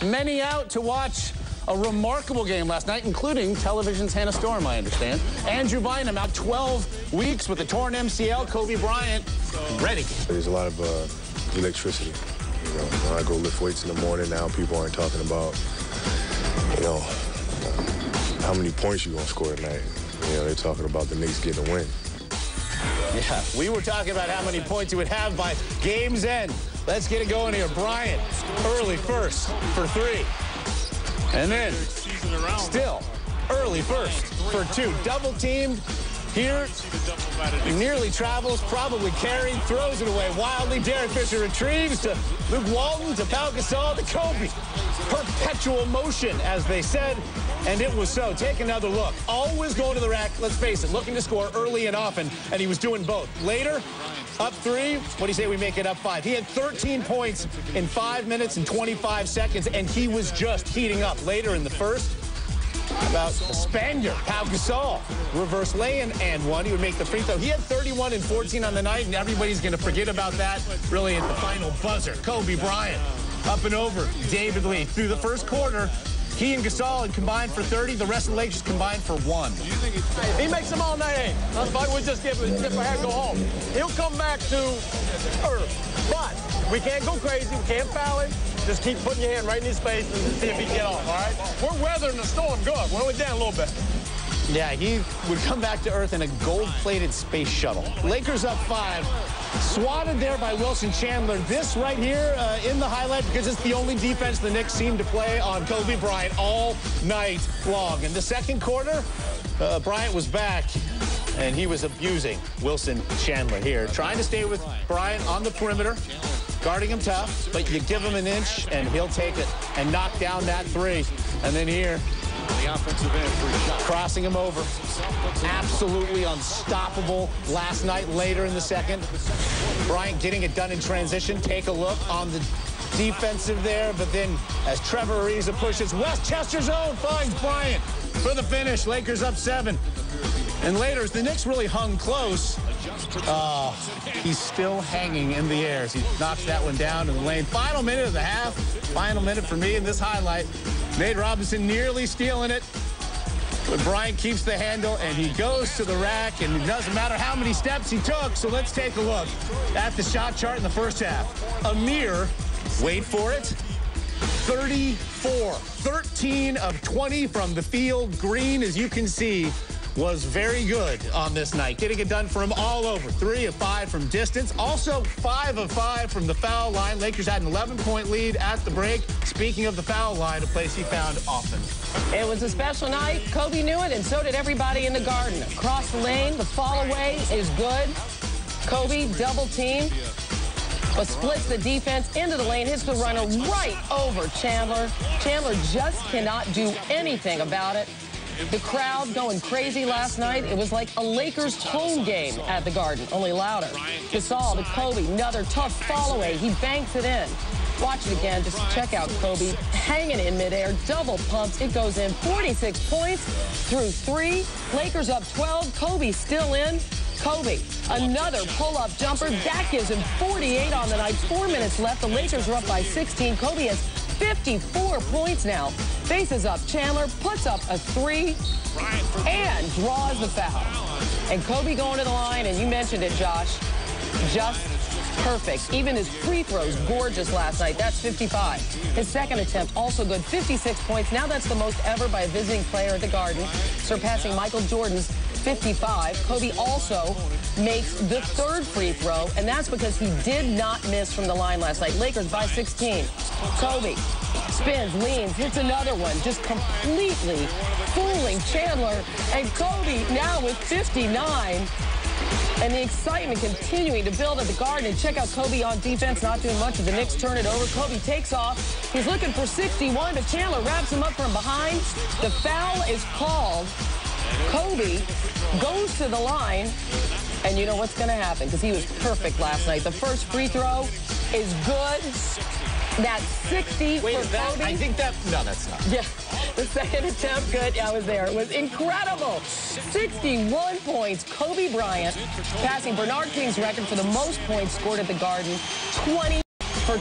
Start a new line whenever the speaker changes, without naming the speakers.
Many out to watch a remarkable game last night, including television's Hannah Storm, I understand. Andrew Bynum out 12 weeks with a torn MCL. Kobe Bryant ready.
There's a lot of electricity. You know, when I go lift weights in the morning, now people aren't talking about, you know, how many points you're going to score tonight. You know, they're talking about the Knicks getting a win.
Yeah, we were talking about how many points he would have by game's end. Let's get it going here. Bryant, early first for 3. And then, still, early first for 2. Double teamed here. Nearly travels, probably carried, throws it away wildly. Derek Fisher retrieves to Luke Walton, to Pau Gasol, to Kobe. Perpetual motion, as they said, and it was so. Take another look. Always going to the rack, let's face it, looking to score early and often, and he was doing both. Later, up 3, what do you say we make it up 5? He had 13 points in 5 minutes and 25 seconds, and he was just heating up. Later in the first, about the Spaniard, Pau Gasol, reverse lay-in and 1. He would make the free throw. He had 31 and 14 on the night, and everybody's going to forget about that really at the final buzzer. Kobe Bryant up and over David Lee through the first quarter. He and Gasol had combined for 30. The rest of the Lakers combined for 1.
He makes them all night. That's why we just give a hand, go home. He'll come back to earth. But we can't go crazy. We can't foul him. Just keep putting your hand right in his face and see if he can get off, all right? We're weathering the storm good. We're only down a little bit.
Yeah, he would come back to earth in a gold-plated space shuttle. Lakers up 5. Swatted there by Wilson Chandler. This right here in the highlight, because it's the only defense the Knicks seem to play on Kobe Bryant all night long. In the second quarter, Bryant was back, and he was abusing Wilson Chandler here. Trying to stay with Bryant on the perimeter, guarding him tough, but you give him an inch, and he'll take it and knock down that 3. And then here, the offensive end for a shot. Crossing him over. Absolutely unstoppable last night, later in the second. Bryant getting it done in transition. Take a look on the defensive there, but then as Trevor Ariza pushes, Westchester zone finds Bryant for the finish. Lakers up 7. And later, as the Knicks really hung close, he's still hanging in the air as he knocks that one down in the lane. Final minute of the half. Final minute for me in this highlight. Nate Robinson nearly stealing it, but Bryant keeps the handle, and he goes to the rack, and it doesn't matter how many steps he took. So let's take a look at the shot chart in the first half. A mere, wait for it, 34. 13 of 20 from the field. Green, as you can see, was very good on this night, getting it done for him all over. 3 of 5 from distance. Also 5 of 5 from the foul line. Lakers had an 11-point lead at the break. Speaking of the foul line, a place he found often.
It was a special night. Kobe knew it, and so did everybody in the Garden. Across the lane, the fall away is good. Kobe double team, but splits the defense into the lane, hits the runner right over Chandler. Chandler just cannot do anything about it. The crowd going crazy last night. It was like a Lakers home game at the Garden, only louder. Gasol to Kobe, another tough follow-away. He banks it in. Watch it again. Just check out Kobe hanging in midair, double pumps. It goes in. 46 points through 3. Lakers up 12. Kobe still in. Kobe, another pull-up jumper. That gives him 48 on the night. 4 minutes left. The Lakers are up by 16. Kobe has 54 points now. Faces up Chandler, puts up a 3, and draws the foul. And Kobe going to the line, and you mentioned it, Josh, just perfect. Even his free throws, gorgeous last night. That's 55. His second attempt, also good, 56 points. Now that's the most ever by a visiting player at the Garden, surpassing Michael Jordan's 55. Kobe also makes the 3rd free throw, and that's because he did not miss from the line last night. Lakers by 16. Kobe spins, leans, hits another one, just completely fooling Chandler. And Kobe now with 59. And the excitement continuing to build at the Garden. And check out Kobe on defense, not doing much as the Knicks turn it over. Kobe takes off. He's looking for 61, but Chandler wraps him up from behind. The foul is called. Kobe goes to the line, and you know what's going to happen because he was perfect last night. The first free throw is good. That's 60 for Kobe.
I think that, no, that's not.
Yeah, the second attempt, good. Yeah, I was there. It was incredible. 61 points. Kobe Bryant passing Bernard King's record for the most points scored at the Garden. 20 for